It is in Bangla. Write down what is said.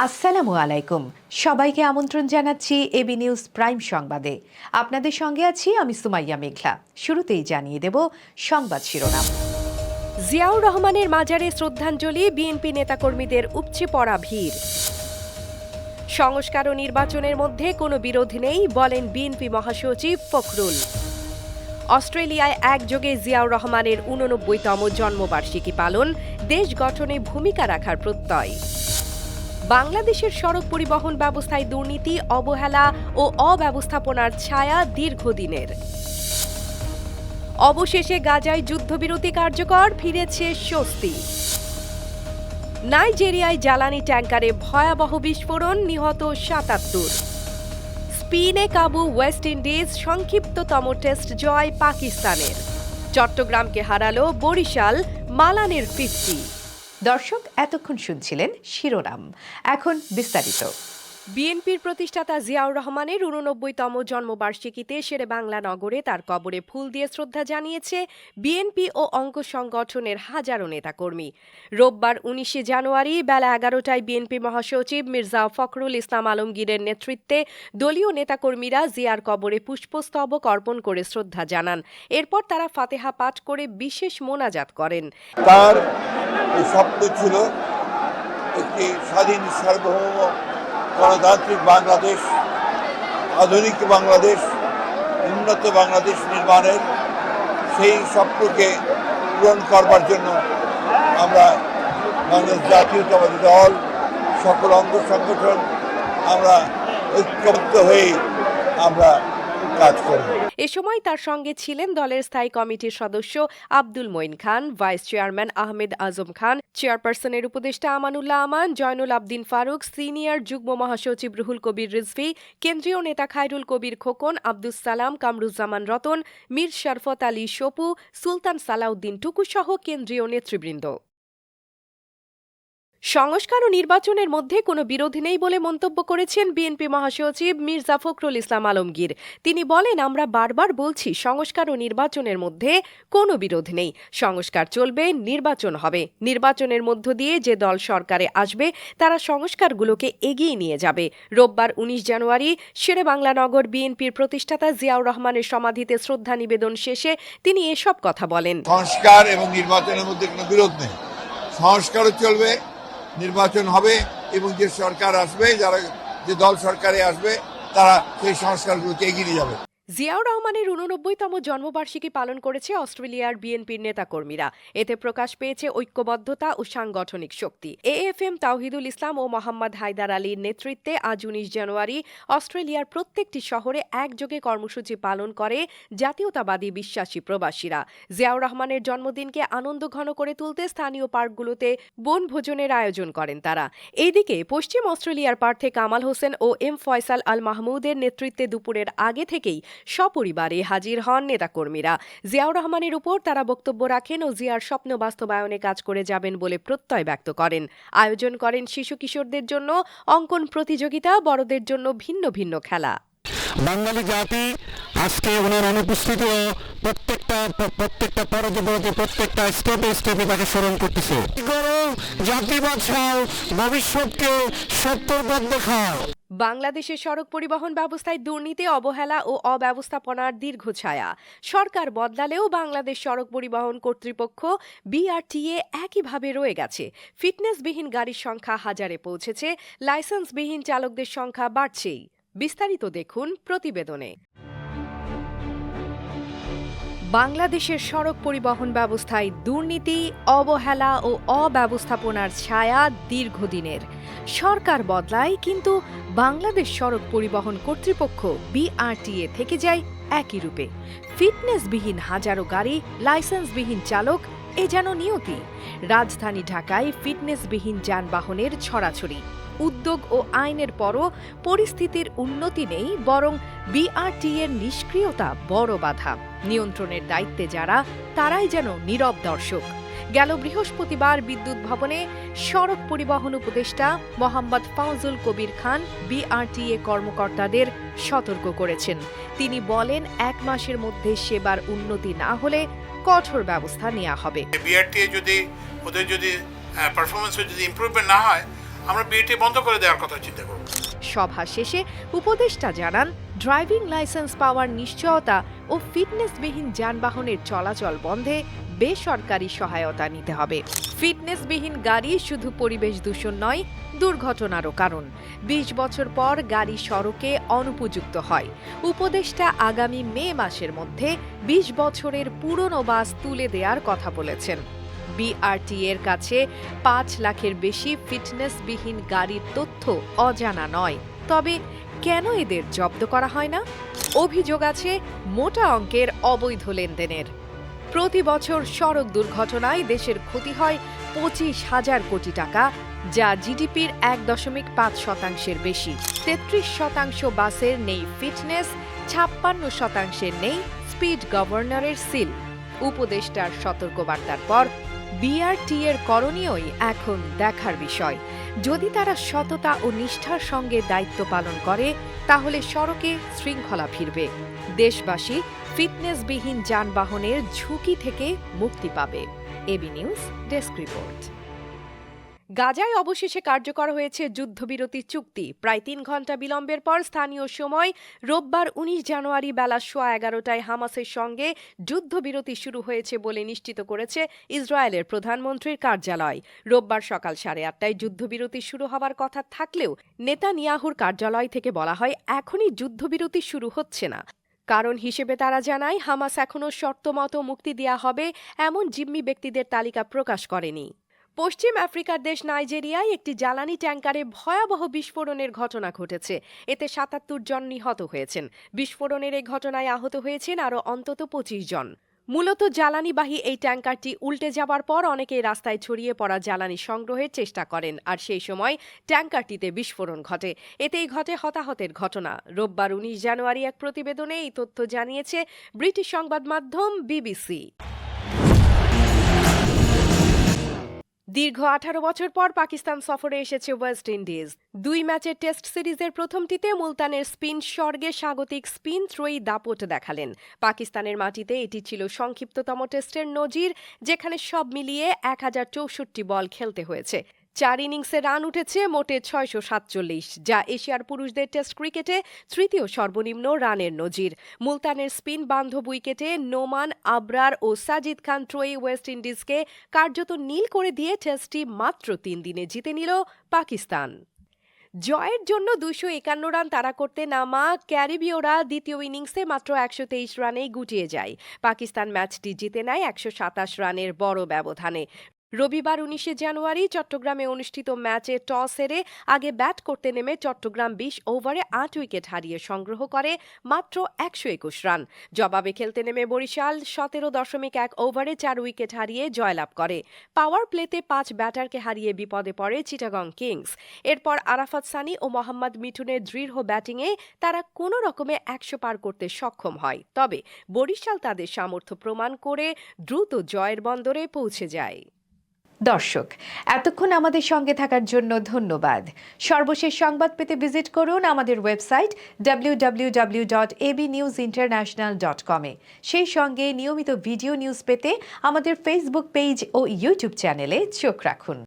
আসসালামু আলাইকুম। সবাইকে আমন্ত্রণ জানাচ্ছি এবি নিউজ প্রাইম সংবাদে। আপনাদের সঙ্গে আছি আমি সুমাইয়া মেঘলা। শুরুতেই জানিয়ে দেব সংবাদ শিরোনাম। জিয়াউর রহমানের মাজারে শ্রদ্ধাঞ্জলি, বিএনপি নেতাকর্মীদের উপচে পড়া ভিড়। সংস্কার ও নির্বাচনের মধ্যে কোনো বিরোধ নেই বলেন বিএনপি মহাসচিব ফখরুল। অস্ট্রেলিয়ায় একযোগে জিয়াউর রহমানের ৮৯তম জন্মবার্ষিকী পালন, দেশ গঠনে ভূমিকা রাখার প্রত্যয়। বাংলাদেশের সড়ক পরিবহন ব্যবস্থায় দুর্নীতি, অবহেলা ও অব্যবস্থাপনার ছায়া দীর্ঘদিনের। অবশেষে গাজায় যুদ্ধবিরতি কার্যকর, ফিরেছে স্বস্তি। নাইজেরিয়ায় জ্বালানি ট্যাঙ্কারে ভয়াবহ বিস্ফোরণ, নিহত ৭৭। স্পিনে কাবু ওয়েস্ট ইন্ডিজ, সংক্ষিপ্ততম টেস্ট জয় পাকিস্তানের। চট্টগ্রামকে হারালো বরিশাল, মালানের 50। দর্শক, এতক্ষণ শুনছিলেন শিরোনাম, এখন বিস্তারিত। বিএনপির প্রতিষ্ঠাতা জিয়াউর রহমানের ৮৯তম জন্মবার্ষিকীতে শেরেবাংলা নগরে তার কবরে ফুল দিয়ে শ্রদ্ধা জানিয়েছে বিএনপি ও অঙ্গ সংগঠনের হাজারো নেতাকর্মী। রোববার ১৯ জানুয়ারি বেলা ১১টায় বিএনপি মহাসচিব মির্জা ফখরুল ইসলাম আলমগীরের নেতৃত্বে দলীয় নেতাকর্মীরা জিয়ার কবরে পুষ্পস্তবক অর্পণ করে শ্রদ্ধা জানান। এরপর তারা ফাতেহা পাঠ করে বিশেষ মোনাজাত করেন। তার স্বপ্ন ছিল একটি স্বাধীন, সার্বভৌম, গণতান্ত্রিক বাংলাদেশ, আধুনিক বাংলাদেশ, উন্নত বাংলাদেশ নির্মাণের। সেই স্বপ্নকে পূরণ করবার জন্য আমরা বাংলাদেশ জাতীয়তাবাদী দল, সকল অঙ্গ সংগঠন আমরা ঐক্যবদ্ধ হয়ে আমরা কাজ করব। এ সময় তার সঙ্গে ছিলেন দলের স্থায়ী কমিটির সদস্য আব্দুল মঈন খান, ভাইস চেয়ারম্যান আহমেদ আজম খান, চেয়ারপারসনের উপদেষ্টা আমানুল্লাহ আমান, জয়নুল আবদিন ফারুক, সিনিয়র যুগ্ম মহাসচিব রুহুল কবির রিজভী, কেন্দ্রীয় নেতা খায়রুল কবির খোকন, আব্দুস সালাম, কামরুজ্জামান রতন, মীর শরফত আলী সপু, সুলতান সালাউদ্দিন টুকু সহ কেন্দ্রীয় নেতৃবৃন্দ। সংস্কার ও নির্বাচনের মধ্যে কোনো বিরোধ নেই বলে মন্তব্য করেছেন বিএনপি মহাসচিব মির্জা ফখরুল ইসলাম আলমগীর। তিনি বলেন, আমরা বারবার বলছি সংস্কার ও নির্বাচনের মধ্যে কোনো বিরোধ নেই। সংস্কার চলবে, নির্বাচন হবে। নির্বাচনের মধ্য দিয়ে যে দল সরকারে আসবে তারা সংস্কারগুলোকে এগিয়ে নিয়ে যাবে। রোববার ১৯ জানুয়ারি শেরেবাংলা নগর বিএনপির প্রতিষ্ঠাতা জিয়াউর রহমানের সমাধিতে শ্রদ্ধা নিবেদন শেষে তিনি এসব কথা বলেন। সংস্কার এবং নির্বাচনের মধ্যে কোনো বিরোধ নেই। সংস্কারও চলবে, নির্বাচন হবে, এবং যে সরকার আসবে, যে দল সরকারে আসবে তারা সেই সংস্কারগুলোকে এগিয়ে নিয়ে যাবে। জিয়াউর রহমানের ৮৯তম জন্মবার্ষিকী পালন করেছে অস্ট্রেলিয়ার বিএনপির নেতাকর্মীরা। এতে প্রকাশ পেয়েছে ঐক্যবদ্ধতা ও সাংগঠনিক শক্তি। এএফএম তাওহিদুল ইসলাম ও মোহাম্মদ হায়দার আলীর নেতৃত্বে আজ ১৯ জানুয়ারি অস্ট্রেলিয়ার প্রত্যেকটি শহরে একযোগে কর্মসূচি পালন করে জাতীয়তাবাদী বিশ্বাসী প্রবাসীরা। জিয়াউর রহমানের জন্মদিনকে আনন্দঘন করে তুলতে স্থানীয় পার্কগুলোতে বনভোজনের আয়োজন করেন তারা। এইদিকে পশ্চিম অস্ট্রেলিয়ার প্রার্থী কামাল হোসেন ও এম ফয়সাল আল মাহমুদের নেতৃত্বে দুপুরের আগে থেকেই সপরিবারে হাজির হন নেতাকর্মীরা। জিয়াউর রহমানের উপর তারা বক্তব্য রাখেন ও জিয়ার স্বপ্ন বাস্তবায়নে কাজ করে যাবেন বলে প্রত্যয় ব্যক্ত করেন। আয়োজন করেন শিশু কিশোরদের জন্য অঙ্কন প্রতিযোগিতা, বড়দের জন্য ভিন্ন ভিন্ন খেলা। বাঙালি জাতি আজকে ওনার অনুপস্থিতিও প্রত্যেকটা পরজগতে, প্রত্যেকটা স্টেপে তাকে স্মরণ করতেছে। জাতি বাঁচাও, ভবিষ্যৎকে সত্যর পথ দেখাও। বাংলাদেশের সড়ক পরিবহন ব্যবস্থায় দুর্নীতি, অবহেলা ও অব্যবস্থাপনার দীর্ঘছায়া। সরকার বদলালেও বাংলাদেশ সড়ক পরিবহন কর্তৃপক্ষ বিআরটিএ একইভাবে রয়ে গেছে। ফিটনেসবিহীন গাড়ির সংখ্যা হাজারে পৌঁছেছে, লাইসেন্সবিহীন চালকদের সংখ্যা বাড়ছেই। বিস্তারিত দেখুন প্রতিবেদনে। বাংলাদেশের সড়ক পরিবহন ব্যবস্থায় দুর্নীতি, অবহেলা ও অব্যবস্থাপনার ছায়া দীর্ঘদিনের। সরকার বদলায়, কিন্তু বাংলাদেশ সড়ক পরিবহন কর্তৃপক্ষ বিআরটিএ থেকে যায় একই রূপে। ফিটনেসবিহীন হাজারো গাড়ি, লাইসেন্সবিহীন চালক, এ যেন নিয়তি। রাজধানী ঢাকায় ফিটনেসবিহীন যানবাহনের ছড়াছড়ি। উদ্যোগ ও আইনের পরও পরিস্থিতির উন্নতি নেই, বরং বিআরটিএর নিষ্ক্রিয়তা বড় বাধা। নিয়ন্ত্রণের দায়িত্বে যারা, তারাই যেন নীরব দর্শক। গেল বৃহস্পতিবার বিদ্যুৎ ভবনে সড়ক পরিবহন উপদেষ্টা মোহাম্মদ ফাউজুল কবির খান বিআরটিএ কর্মকর্তাদের সতর্ক করেছেন। তিনি বলেন, ১ মাসের মধ্যে সেবার উন্নতি না হলে কঠোর ব্যবস্থা নেওয়া হবে। বিআরটিএ যদি ওদের যদি পারফরমেন্সে যদি ইমপ্রুভমেন্ট না হয়, আমরা বিএটি বন্ধ করে দেওয়ার কথা চিন্তা করব। সভা শেষে উপদেষ্টা জানান, ড্রাইভিং লাইসেন্স পাওয়ার নিশ্চয়তা ও ফিটনেসবিহীন যানবাহনের চলাচল বন্ধে বেসরকারি সহায়তা নিতে হবে। ফিটনেসবিহীন গাড়ি শুধু পরিবেশ দূষণ নয়, দুর্ঘটনারও কারণ। ২০ বছর পর গাড়ি সড়কে অনুপযুক্ত হয়। উপদেষ্টা আগামী মে মাসের মধ্যে ২০ বছরের পুরনো বাস তুলে দেওয়ার কথা বলেছেন। বিআরটি এর কাছে ৫ লাখের বেশি ফিটনেসবিহীন গাড়ির তথ্য অজানা নয়। তবে কেন এদের জব্দ করা হয় না? অভিযোগ আছে মোটা অঙ্কের অবৈধ লেনদেনের। প্রতি বছর সড়ক দুর্ঘটনায় দেশের ক্ষতি হয় ২৫,০০০ কোটি টাকা, যা জিডিপির ১.৫% বেশি। ৩৩% বাসের নেই ফিটনেস, ৫৬% নেই স্পিড গভর্নরের সিল। উপদেষ্টার সতর্কবার্তার পর বিআরটি এর করণীয়ই এখন দেখার বিষয়। যদি তারা সততা ও নিষ্ঠার সঙ্গে দায়িত্ব পালন করে, তাহলে সড়কে শৃঙ্খলা ফিরবে। দেশবাসী ফিটনেসবিহীন যানবাহনের ঝুঁকি থেকে মুক্তি পাবে। AB news desk report. গাজায় অবশেষে কার্যকর হয়েছে যুদ্ধবিরতি চুক্তি। প্রায় ৩ ঘণ্টা বিলম্বের পর স্থানীয় সময় রোববার ১৯ জানুয়ারি বেলা 11:15টায় হামাসের সঙ্গে যুদ্ধবিরতি শুরু হয়েছে বলে নিশ্চিত করেছে ইসরায়েলের প্রধানমন্ত্রীর কার্যালয়। রোববার সকাল 8:30টায় যুদ্ধবিরতি শুরু হওয়ার কথা থাকলেও নেতানিয়াহুর কার্যালয় থেকে বলা হয় এখনই যুদ্ধবিরতি শুরু হচ্ছে না। কারণ হিসেবে তারা জানায়, হামাস এখনও শর্তমতো মুক্তি দেওয়া হবে এমন জিম্মি ব্যক্তিদের তালিকা প্রকাশ করেনি। পশ্চিম আফ্রিকার দেশ নাইজেরিয়ায় একটি জ্বালানি ট্যাঙ্কারে ভয়াবহ বিস্ফোরণের ঘটনা ঘটেছে। এতে ৭৭ জন নিহত হয়েছেন। বিস্ফোরণের এই ঘটনায় আহত হয়েছেন আরও অন্তত ২৫ জন। মূলত জ্বালানিবাহী এই ট্যাঙ্কারটি উল্টে যাবার পর অনেকেই রাস্তায় ছড়িয়ে পড়া জ্বালানি সংগ্রহের চেষ্টা করেন, আর সেই সময় ট্যাঙ্কারটিতে বিস্ফোরণ ঘটে। এতেই ঘটে হতাহতের ঘটনা। রোববার ১৯ জানুয়ারি এক প্রতিবেদনে এই তথ্য জানিয়েছে ব্রিটিশ সংবাদ মাধ্যম বিবিসি। দীর্ঘ ১৮ বছর পর পাকিস্তান সফরে এসেছে ওয়েস্ট ইন্ডিজ। ২ ম্যাচের টেস্ট সিরিজের প্রথমটিতে মুলতানের স্পিন স্বর্গে স্বাগতিক স্পিন ত্রয়ী দাপট দেখালেন। পাকিস্তানের মাটিতে এটি ছিল সংক্ষিপ্ততম টেস্টের নজির, যেখানে সব মিলিয়ে ১,০৬৪ বল খেলতে হয়েছে। ৪ ইনিংসে রান উঠেছে মোটে ৬৪৭, যা এশিয়ার পুরুষদের টেস্ট ক্রিকেটে তৃতীয় সর্বনিম্ন রানের নজির। মুলতানের স্পিন বান্ধব উইকেটে নোমান, আবরার ও সাজিদ খান ত্রয়ী ওয়েস্ট ইন্ডিজকে কার্যত নীল করে দিয়ে টেস্টটি মাত্র ৩ দিনে জিতে নিল পাকিস্তান। জয়ের জন্য ২৫১ রান তাড়া করতে নামা ক্যারিবীয়রা দ্বিতীয় ইনিংসে মাত্র ১২৩ রানেই গুটিয়ে যায়। পাকিস্তান ম্যাচটি জিতে নেয় ১২৭ রানের বড় ব্যবধানে। রবিবার ১৯ জানুয়ারি চট্টগ্রামে অনুষ্ঠিত ম্যাচে টস হেরে আগে ব্যাট করতে নেমে চট্টগ্রাম ২০ ওভারে ৮ উইকেট হারিয়ে সংগ্রহ করে মাত্র ১২১ রান। জবাবে খেলতে নেমে বরিশাল ১৭.১ ওভারে ৪ উইকেট হারিয়ে জয়লাভ করে। পাওয়ার প্লেতে ৫ ব্যাটারকে হারিয়ে বিপদে পড়ে চিটাগং কিংস। এরপর আরাফাত সানি ও মোহাম্মদ মিঠুনের দৃঢ় ব্যাটিংয়ে তারা কোনো রকমে ১০০ পার করতে সক্ষম হয়। তবে বরিশাল তাদের সামর্থ্য প্রমাণ করে দ্রুত জয়ের বন্দরে পৌঁছে যায়। দর্শক, এতক্ষণ আমাদের সঙ্গে থাকার জন্য ধন্যবাদ। সর্বশেষ সংবাদ পেতে ভিজিট করুন আমাদের ওয়েবসাইট www.abnewsinternational.com এ। সেই সঙ্গে নিয়মিত ভিডিও নিউজ পেতে আমাদের ফেসবুক পেজ ও ইউটিউব চ্যানেলে চোখ রাখুন।